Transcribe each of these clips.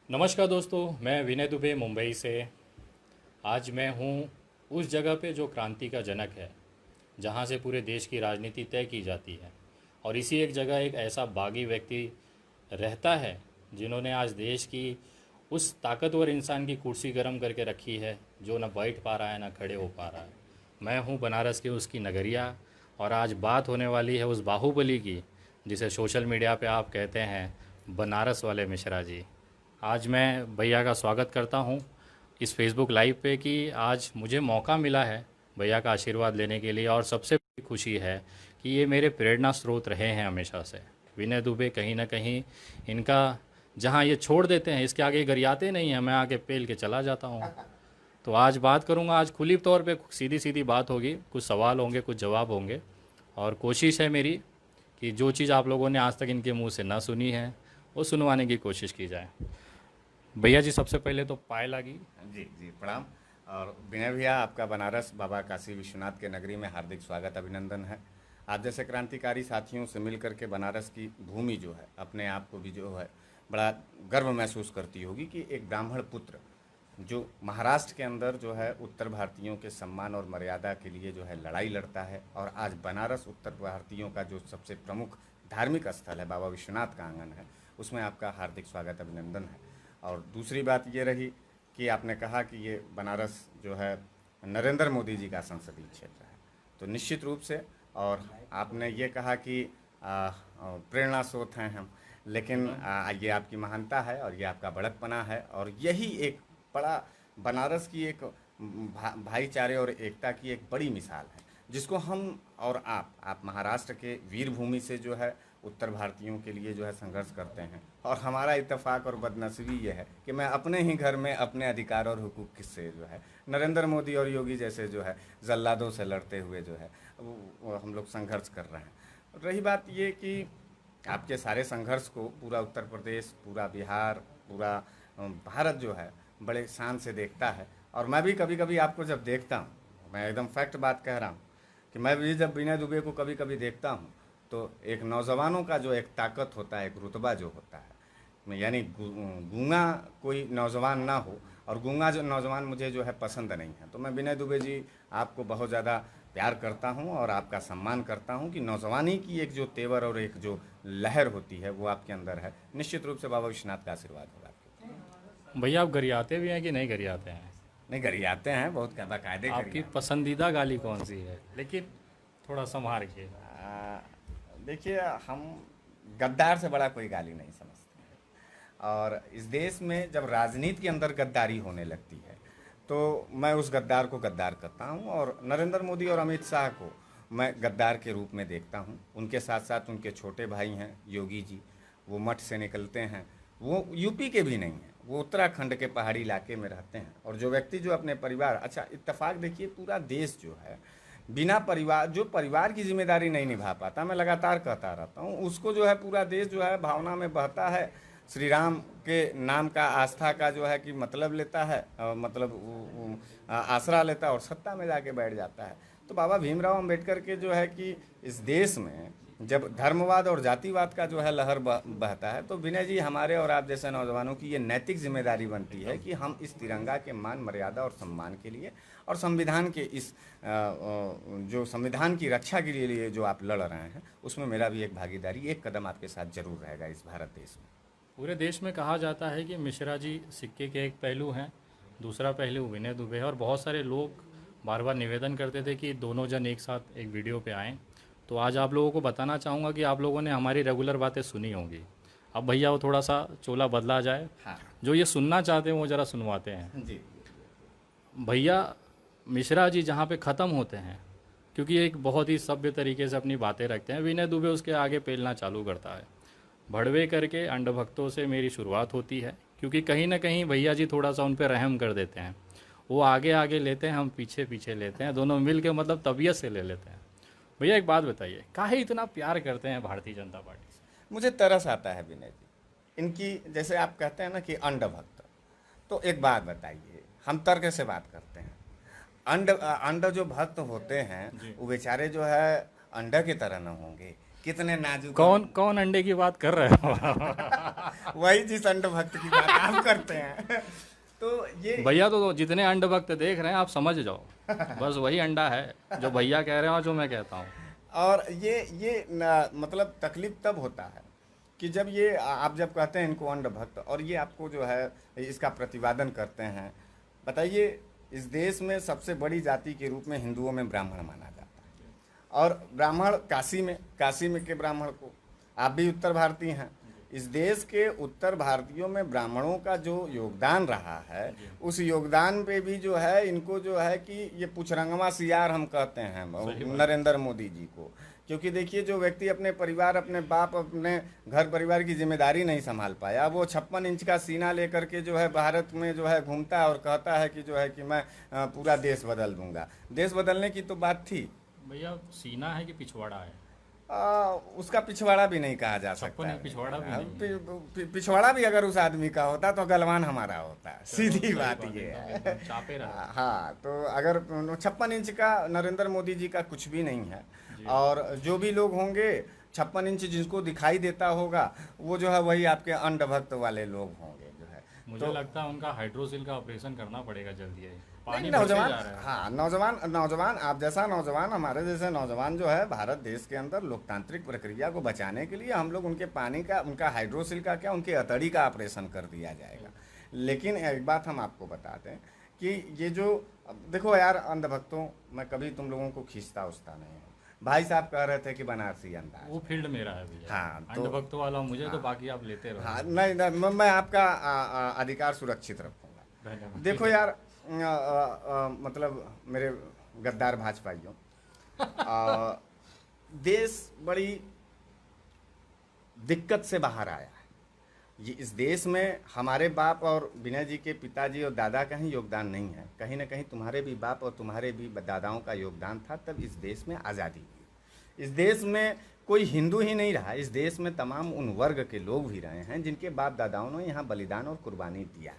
नमस्कार दोस्तों, मैं विनय दुबे मुंबई से। आज मैं हूँ उस जगह पे जो क्रांति का जनक है, जहाँ से पूरे देश की राजनीति तय की जाती है। और इसी एक जगह एक ऐसा बागी व्यक्ति रहता है जिन्होंने आज देश की उस ताकतवर इंसान की कुर्सी गर्म करके रखी है, जो न बैठ पा रहा है न खड़े हो पा रहा है। मैं हूँ बनारस की उसकी नगरिया, और आज बात होने वाली है उस बाहुबली की, जिसे सोशल मीडिया पे आप कहते हैं बनारस वाले मिश्रा जी। आज मैं भैया का स्वागत करता हूँ इस फेसबुक लाइव पे कि आज मुझे मौका मिला है भैया का आशीर्वाद लेने के लिए। और सबसे बड़ी खुशी है कि ये मेरे प्रेरणा स्रोत रहे हैं हमेशा से। विनय दुबे कहीं ना कहीं इनका जहाँ ये छोड़ देते हैं इसके आगे गरियाते नहीं हैं, मैं आके पेल के चला जाता हूँ। तो आज बात करूँगा, आज खुली तौर पे सीधी सीधी बात होगी, कुछ सवाल होंगे कुछ जवाब होंगे। और कोशिश है मेरी कि जो चीज़ आप लोगों ने आज तक इनके मुंह से ना सुनी है वो सुनवाने की कोशिश की जाए। भैया जी, सबसे पहले तो पाए लागी। जी जी प्रणाम। और विनय भैया, आपका बनारस बाबा काशी विश्वनाथ के नगरी में हार्दिक स्वागत अभिनंदन है। आप जैसे क्रांतिकारी साथियों से मिल करके बनारस की भूमि जो है अपने आप को भी जो है बड़ा गर्व महसूस करती होगी कि एक ब्राह्मण पुत्र जो महाराष्ट्र के अंदर जो है उत्तर भारतीयों के सम्मान और मर्यादा के लिए जो है लड़ाई लड़ता है, और आज बनारस उत्तर भारतीयों का जो सबसे प्रमुख धार्मिक स्थल है, बाबा विश्वनाथ का आंगन है, उसमें आपका हार्दिक स्वागत अभिनंदन है। और दूसरी बात ये रही कि आपने कहा कि ये बनारस जो है नरेंद्र मोदी जी का संसदीय क्षेत्र है, तो निश्चित रूप से। और आपने ये कहा कि प्रेरणा स्रोत हैं हम, लेकिन ये आपकी महानता है और ये आपका बड़कपना है, और यही एक बड़ा बनारस की एक भाईचारे और एकता की एक बड़ी मिसाल है, जिसको हम और आप महाराष्ट्र के वीर भूमि से जो है उत्तर भारतीयों के लिए जो है संघर्ष करते हैं। और हमारा इत्तेफाक और बदनसीबी ये है कि मैं अपने ही घर में अपने अधिकार और हुकूक से जो है नरेंद्र मोदी और योगी जैसे जो है जल्लादों से लड़ते हुए जो है वो हम लोग संघर्ष कर रहे हैं। रही बात ये कि आपके सारे संघर्ष को पूरा उत्तर प्रदेश, पूरा बिहार, पूरा भारत जो है बड़े शान से देखता है। और मैं भी कभी कभी आपको जब देखता हूँ, मैं एकदम फैक्ट बात कह रहा हूँ कि मैं भी जब विनय दुबे को कभी कभी देखता हूँ, तो एक नौजवानों का जो एक ताकत होता है, एक रुतबा जो होता है, यानी गूंगा कोई नौजवान ना हो, और गूंगा जो नौजवान मुझे जो है पसंद नहीं है। तो मैं विनय दुबे जी आपको बहुत ज़्यादा प्यार करता हूँ और आपका सम्मान करता हूँ कि नौजवानी की एक जो तेवर और एक जो लहर होती है वो आपके अंदर है। निश्चित रूप से बाबा विश्वनाथ का आशीर्वाद होगा आपके। भैया, आप गरियाते भी हैं कि नहीं गरियाते हैं? नहीं, गरियाते हैं, बहुत बाकायदे आपकी गरियाते पसंदीदा गाली कौन सी है? लेकिन थोड़ा संभाल के। हैं। देखिए, हम गद्दार से बड़ा कोई गाली नहीं समझते हैं। और इस देश में जब राजनीति के अंदर गद्दारी होने लगती है तो मैं उस गद्दार को गद्दार करता हूं, और नरेंद्र मोदी और अमित शाह को मैं गद्दार के रूप में देखता हूं। उनके साथ साथ उनके छोटे भाई हैं योगी जी, वो मठ से निकलते हैं, वो यूपी के भी नहीं हैं, वो उत्तराखंड के पहाड़ी इलाके में रहते हैं। और जो व्यक्ति जो अपने परिवार, अच्छा इत्तेफाक देखिए, पूरा देश जो है बिना परिवार, जो परिवार की जिम्मेदारी नहीं निभा पाता, मैं लगातार कहता रहता हूँ, उसको जो है पूरा देश जो है भावना में बहता है, श्री राम के नाम का आस्था का जो है कि मतलब लेता है, आसरा लेता है और सत्ता में जाके बैठ जाता है। तो बाबा भीमराव अंबेडकर के जो है कि इस देश में जब धर्मवाद और जातिवाद का जो है लहर बहता है, तो विनय जी, हमारे और आप जैसे नौजवानों की ये नैतिक जिम्मेदारी बनती है कि हम इस तिरंगा के मान मर्यादा और सम्मान के लिए, और संविधान के इस जो संविधान की रक्षा के लिए जो आप लड़ रहे हैं, उसमें मेरा भी एक भागीदारी, एक कदम आपके साथ जरूर रहेगा इस भारत देश में। पूरे देश में कहा जाता है कि मिश्रा जी सिक्के के एक पहलू हैं, दूसरा पहलू विनय दुबे है। और बहुत सारे लोग बार बार निवेदन करते थे कि दोनों जन एक साथ एक वीडियो पे आएँ। तो आज आप लोगों को बताना चाहूँगा कि आप लोगों ने हमारी रेगुलर बातें सुनी होंगी। अब भैया वो थोड़ा सा चोला बदला जाए, हाँ जो ये सुनना चाहते हैं वो ज़रा सुनवाते हैं। जी। भैया मिश्रा जी जहाँ पे ख़त्म होते हैं, क्योंकि एक बहुत ही सभ्य तरीके से अपनी बातें रखते हैं, विनय दुबे उसके आगे पेलना चालू करता है। भड़वे करके अंडभक्तों से मेरी शुरुआत होती है, क्योंकि कहीं ना कहीं भैया जी थोड़ा सा उन पर रहम कर देते हैं। वो आगे आगे लेते हैं, हम पीछे पीछे लेते हैं, दोनों मिल के मतलब तबीयत से ले लेते हैं। भैया एक बात बताइए, काहे इतना प्यार करते हैं भारतीय जनता पार्टी से? मुझे तरस आता है विनय जी इनकी, जैसे आप कहते हैं ना कि अंड भक्त। तो एक बात बताइए, हम तर्क से बात करते हैं। अंड अंड जो भक्त होते हैं जी। वो बेचारे जो है अंडा की तरह न होंगे कितने नाजुक कौन कौन अंडे की बात कर रहे हो? वही जिस अंड भक्त की बात आप करते हैं। तो ये भैया तो जितने अंड भक्त देख रहे हैं आप समझ जाओ, बस वही अंडा है जो भैया कह रहे हो जो मैं कहता हूँ। और मतलब तकलीफ तब होता है कि जब ये आप जब कहते हैं इनको अंड भक्त, और ये आपको जो है इसका प्रतिवादन करते हैं। बताइए, इस देश में सबसे बड़ी जाति के रूप में हिंदुओं में ब्राह्मण माना जाता है, और ब्राह्मण काशी में के ब्राह्मण को, आप भी उत्तर भारतीय हैं, इस देश के उत्तर भारतीयों में ब्राह्मणों का जो योगदान रहा है, उस योगदान पे भी जो है इनको जो है कि ये पुछरंगवा सियार हम कहते हैं नरेंद्र मोदी जी को। क्योंकि देखिए, जो व्यक्ति अपने परिवार, अपने बाप, अपने घर परिवार की जिम्मेदारी नहीं संभाल पाया, वो 56 इंच का सीना लेकर के जो है भारत में जो है घूमता है और कहता है कि जो है कि मैं पूरा देश बदल दूंगा। देश बदलने की तो बात थी भैया, सीना है कि पिछवाड़ा है? उसका पिछवाड़ा भी नहीं कहा जा सकता है। पिछवाड़ा भी नहीं। पिछवाड़ा भी अगर उस आदमी का होता तो गलवान हमारा होता, सीधी बात ये है। चापे रहा। हाँ, तो अगर 56 इंच का नरेंद्र मोदी जी का कुछ भी नहीं है, और जो भी लोग होंगे 56 इंच जिसको दिखाई देता होगा वो जो है वही आपके अंड भक्त वाले लोग होंगे जो है। मुझे लगता है उनका हाइड्रोसिल का ऑपरेशन करना पड़ेगा जल्दी। नहीं, नौजवान, हाँ नौजवान आप जैसा नौजवान, हमारे जैसे नौजवान जो है भारत देश के अंदर लोकतांत्रिक प्रक्रिया को बचाने के लिए हम लोग उनके पानी का, उनका हाइड्रोसिल का क्या, उनके अतड़ी का ऑपरेशन कर दिया जाएगा। लेकिन एक बात हम आपको बता दें कि ये जो, देखो यार अंधभक्तों, मैं कभी तुम लोगों को खींचता उछता नहीं हूँ। भाई साहब कह रहे थे कि बनारसी अंदाज, वो फील्ड मेरा है भैया। हाँ, तो अंधभक्तों वाला मुझे तो, बाकी आप लेते रहो। हाँ, नहीं, मैं आपका अधिकार सुरक्षित रखूंगा। देखो यार, मतलब मेरे गद्दार भाजपाइयों, देश बड़ी दिक्कत से बाहर आया है। ये इस देश में हमारे बाप और विनय जी के पिताजी और दादा का ही योगदान नहीं है, कहीं ना कहीं तुम्हारे भी बाप और तुम्हारे भी दादाओं का योगदान था, तब इस देश में आज़ादी हुई। इस देश में कोई हिंदू ही नहीं रहा, इस देश में तमाम उन वर्ग के लोग भी रहे हैं जिनके बाप दादाओं ने यहाँ बलिदान और कुर्बानी दिया।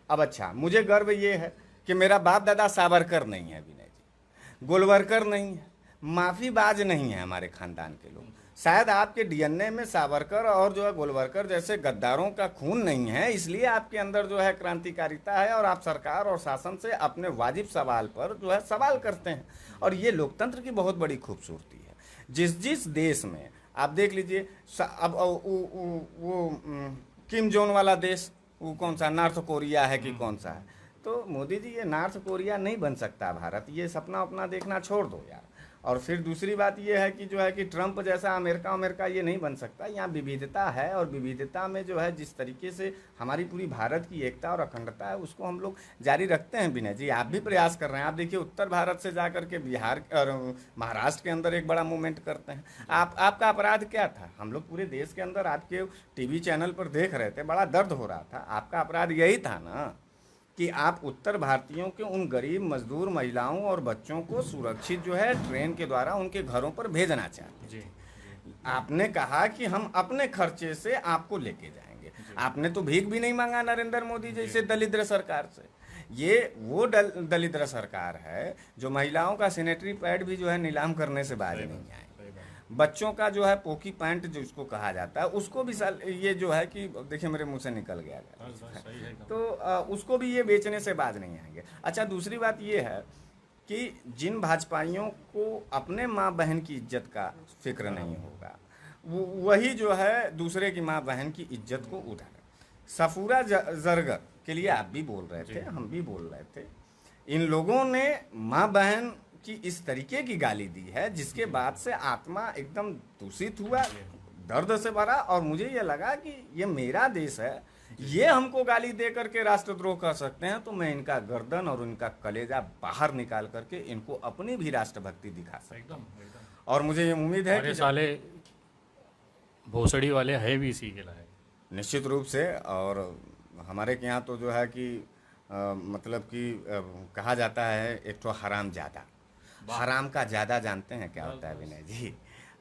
अब अच्छा, मुझे गर्व ये है कि मेरा बाप दादा सावरकर नहीं है, विनय जी गोलवरकर नहीं है, माफीबाज नहीं है हमारे खानदान के लोग। शायद आपके डीएनए में सावरकर और जो है गोलवरकर जैसे गद्दारों का खून नहीं है, इसलिए आपके अंदर जो है क्रांतिकारिता है और आप सरकार और शासन से अपने वाजिब सवाल पर जो है सवाल करते हैं। और ये लोकतंत्र की बहुत बड़ी खूबसूरती है। जिस देश में आप देख लीजिए, अब वो किम जोन वाला देश, वो कौन सा, नॉर्थ कोरिया है कि कौन सा है, तो मोदी जी ये नॉर्थ कोरिया नहीं बन सकता भारत, ये सपना अपना देखना छोड़ दो यार। और फिर दूसरी बात ये है कि जो है कि ट्रंप जैसा अमेरिका ये नहीं बन सकता। यहाँ विविधता है, और विविधता में जो है जिस तरीके से हमारी पूरी भारत की एकता और अखंडता है उसको हम लोग जारी रखते हैं। विनय जी, आप भी प्रयास कर रहे हैं। आप देखिए, उत्तर भारत से जा करके बिहार और महाराष्ट्र के अंदर एक बड़ा मूवमेंट करते हैं। आपका अपराध क्या था? हम लोग पूरे देश के अंदर आपके टीवी चैनल पर देख रहे थे, बड़ा दर्द हो रहा था। आपका अपराध यही था ना कि आप उत्तर भारतीयों के उन गरीब मजदूर महिलाओं और बच्चों को सुरक्षित जो है ट्रेन के द्वारा उनके घरों पर भेजना चाहते थे। आपने कहा कि हम अपने खर्चे से आपको लेके जाएंगे। आपने तो भीख भी नहीं मांगा नरेंद्र मोदी जैसे दलिद्र सरकार से। ये वो दलिद्र सरकार है जो महिलाओं का सैनिटरी पैड भी जो है नीलाम करने से बाज नहीं आए। बच्चों का जो है पोकी पैंट जो उसको कहा जाता है, उसको भी ये जो है कि देखिए मेरे मुंह से निकल गया तो उसको भी ये बेचने से बाज नहीं आएंगे। अच्छा, दूसरी बात ये है कि जिन भाजपाइयों को अपने माँ बहन की इज्जत का फिक्र नहीं होगा, वही जो है दूसरे की माँ बहन की इज्जत को उठा। सफूरा जरगर के लिए आप भी बोल रहे थे, हम भी बोल रहे थे। इन लोगों ने माँ बहन की इस तरीके की गाली दी है जिसके बाद से आत्मा एकदम दूषित हुआ, दर्द से भरा, और मुझे ये लगा कि ये मेरा देश है, ये हमको गाली दे करके राष्ट्रद्रोह कर सकते हैं, तो मैं इनका गर्दन और इनका कलेजा बाहर निकाल करके इनको अपनी भी राष्ट्रभक्ति दिखा सकता हूं। और मुझे ये उम्मीद है कि साले भोसड़ी वाले है भी इसी के लायक, निश्चित रूप से। और हमारे के यहाँ तो जो है कि मतलब कि कहा जाता है एक तो हराम ज़्यादा। हराम का ज़्यादा जानते हैं क्या होता है विनय जी?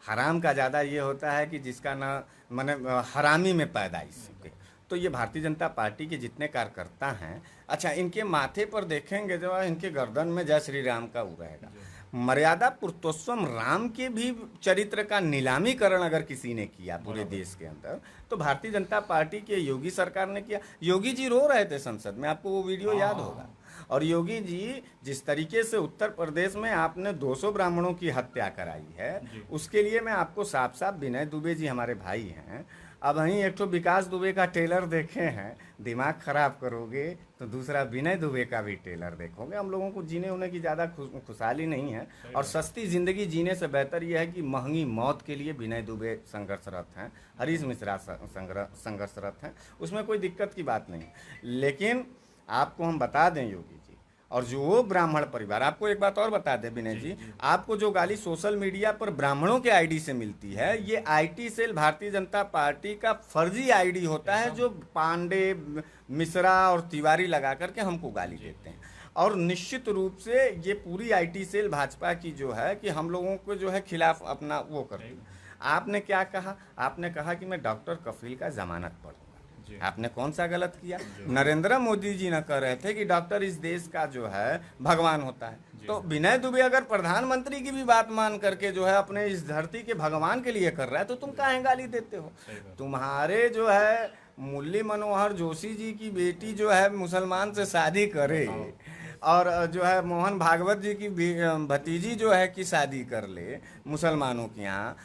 हराम का ज़्यादा ये होता है कि जिसका ना माने हरामी में पैदाइश के। तो ये भारतीय जनता पार्टी के जितने कार्यकर्ता हैं, अच्छा इनके माथे पर देखेंगे जो इनके गर्दन में जय श्री राम का वो रहेगा। मर्यादा पुरुषोत्तम राम के भी चरित्र का नीलामीकरण अगर किसी ने किया पूरे देश के अंदर, तो भारतीय जनता पार्टी के योगी सरकार ने किया। योगी जी रो रहे थे संसद में, आपको वो वीडियो याद होगा। और योगी जी जिस तरीके से उत्तर प्रदेश में आपने 200 ब्राह्मणों की हत्या कराई है, उसके लिए मैं आपको साफ साफ, विनय दुबे जी हमारे भाई हैं, अब वहीं एक तो विकास दुबे का टेलर देखे हैं, दिमाग खराब करोगे तो दूसरा विनय दुबे का भी टेलर देखोगे। हम लोगों को जीने होने की ज़्यादा खुशहाली नहीं है, और सस्ती ज़िंदगी जीने से बेहतर यह है कि महंगी मौत के लिए विनय दुबे संघर्षरत हैं, हरीश मिश्रा संघर्षरत हैं, उसमें कोई दिक्कत की बात नहीं। लेकिन आपको हम बता दें योगी जी, और जो वो ब्राह्मण परिवार, आपको एक बात और बता दें विनय जी, आपको जो गाली सोशल मीडिया पर ब्राह्मणों के आईडी से मिलती है, ये IT cell Bharatiya Janata party का फर्जी आईडी होता है, जो पांडे, मिश्रा और तिवारी लगा करके हमको गाली देते हैं। और निश्चित रूप से ये पूरी आईटी सेल भाजपा की जो है कि हम लोगों को जो है खिलाफ अपना वो करती है। आपने क्या कहा? आपने कहा कि मैं डॉक्टर कफील का जमानत पढ़ूंगा। आपने कौन सा गलत किया? नरेंद्र मोदी जी न कह रहे थे कि डॉक्टर इस देश का जो है भगवान होता है, तो विनय दुबे अगर प्रधानमंत्री की भी बात मान करके जो है अपने इस धरती के भगवान के लिए कर रहा है, तो तुम काहे गाली देते हो? तुम्हारे जो है मुरली मनोहर जोशी जी की बेटी जो है मुसलमान से शादी करे, और जो है मोहन भागवत जी की भतीजी जो है कि शादी कर ले मुसलमानों के यहाँ।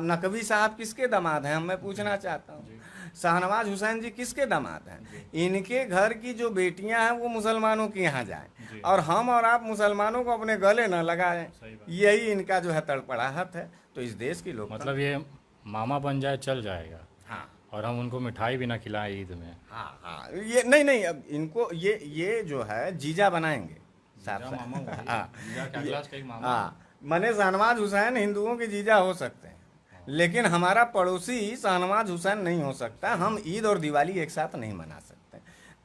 नकवी साहब किसके दामाद हैं, मैं पूछना चाहता हूँ। शाहनवाज हुसैन जी किसके दामाद हैं? इनके घर की जो बेटियां हैं वो मुसलमानों के यहाँ जाएं, और हम और आप मुसलमानों को अपने गले न लगाएं, यही इनका जो है तड़पड़ाहट है। तो इस देश की लोग, मतलब ये मामा बन जाए चल जाएगा। हाँ, और हम उनको मिठाई भी ना खिलाएं ईद में। हाँ हाँ, ये नहीं, अब इनको ये जो है जीजा बनाएंगे साफ साफ। हाँ, मने शाहनवाज हुसैन हिंदुओं के जीजा हो सकते हैं, लेकिन हमारा पड़ोसी शाहनवाज हुसैन नहीं हो सकता। हम ईद और दिवाली एक साथ नहीं मना सकते।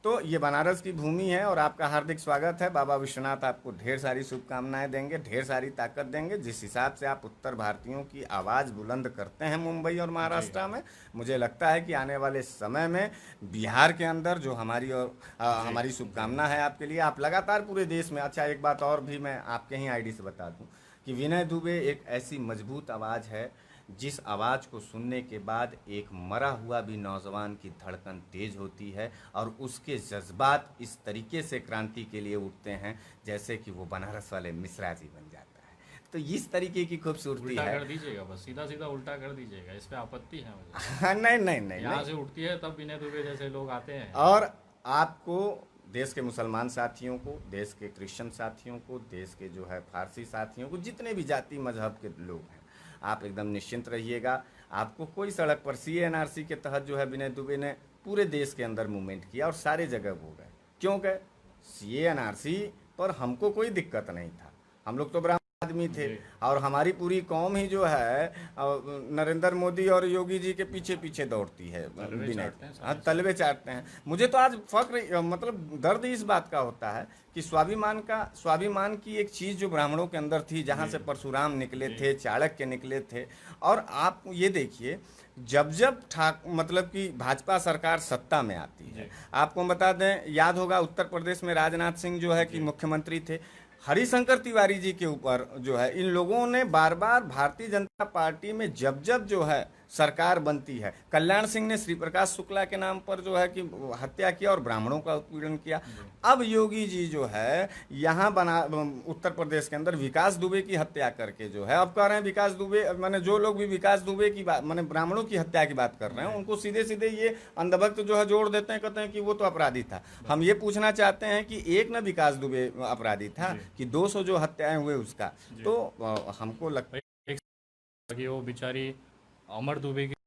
तो ये बनारस की भूमि है, और आपका हार्दिक स्वागत है। बाबा विश्वनाथ आपको ढेर सारी शुभकामनाएं देंगे, ढेर सारी ताकत देंगे। जिस हिसाब से आप उत्तर भारतीयों की आवाज़ बुलंद करते हैं मुंबई और महाराष्ट्र में, मुझे लगता है कि आने वाले समय में बिहार के अंदर जो हमारी शुभकामना है आपके लिए, आप लगातार पूरे देश में। अच्छा, एक बात और भी मैं आपके ही आईडी से बता दूं कि विनय दुबे एक ऐसी मजबूत आवाज़ है जिस आवाज़ को सुनने के बाद एक मरा हुआ भी नौजवान की धड़कन तेज होती है, और उसके जज्बात इस तरीके से क्रांति के लिए उठते हैं जैसे कि वो बनारस वाले मिश्रा जी बन जाता है। तो इस तरीके की खूबसूरती है। कर दीजिएगा, बस सीधा सीधा उल्टा कर दीजिएगा, इस पे आपत्ति है मुझे। हाँ, नहीं, यहाँ से उठती है तब विनय दुबे जैसे लोग आते हैं। और आपको, देश के मुसलमान साथियों को, देश के क्रिश्चियन साथियों को, देश के जो है फारसी साथियों को, जितने भी जाति मजहब के लोग हैं, आप एकदम निश्चिंत रहिएगा। आपको कोई सड़क पर CA-NRC के तहत जो है विनय दुबे ने पूरे देश के अंदर मूवमेंट किया, और सारे जगह वो गए। क्यों गए? CA-NRC पर हमको कोई दिक्कत नहीं था, हम लोग तो ब्राह्मण आदमी थे, और हमारी पूरी कौम ही जो है नरेंद्र मोदी और योगी जी के पीछे पीछे दौड़ती है। विनय, हाँ, तलवे चाटते हैं। मुझे तो आज फक्र, मतलब दर्द इस बात का होता है कि स्वाभिमान की एक चीज़ जो ब्राह्मणों के अंदर थी, जहाँ से परशुराम निकले थे, चाणक्य निकले थे। और आप ये देखिए, जब मतलब कि भाजपा सरकार सत्ता में आती है, आपको बता दें, याद होगा उत्तर प्रदेश में राजनाथ सिंह जो है कि मुख्यमंत्री थे, हरिशंकर तिवारी जी के ऊपर जो है इन लोगों ने बार बार भारतीय जनता पार्टी में जब जो है सरकार बनती है, कल्याण सिंह ने श्री प्रकाश शुक्ला के नाम पर जो है कि हत्या किया और ब्राह्मणों का उत्पीड़न किया। अब योगी जी जो है यहाँ उत्तर प्रदेश के अंदर विकास दुबे की हत्या करके जो है, अब कह रहे हैं विकास दुबे, माने जो लोग भी विकास दुबे की बात, माने ब्राह्मणों की हत्या की बात कर रहे हैं, उनको सीधे सीधे ये अंधभक्त जो है जोड़ देते हैं, कहते हैं कि वो तो अपराधी था। हम ये पूछना चाहते हैं कि एक न विकास दुबे अपराधी था कि 200 जो हत्याएं हुए उसका। तो हमको लगता है कि वो बेचारी अमर दुबे की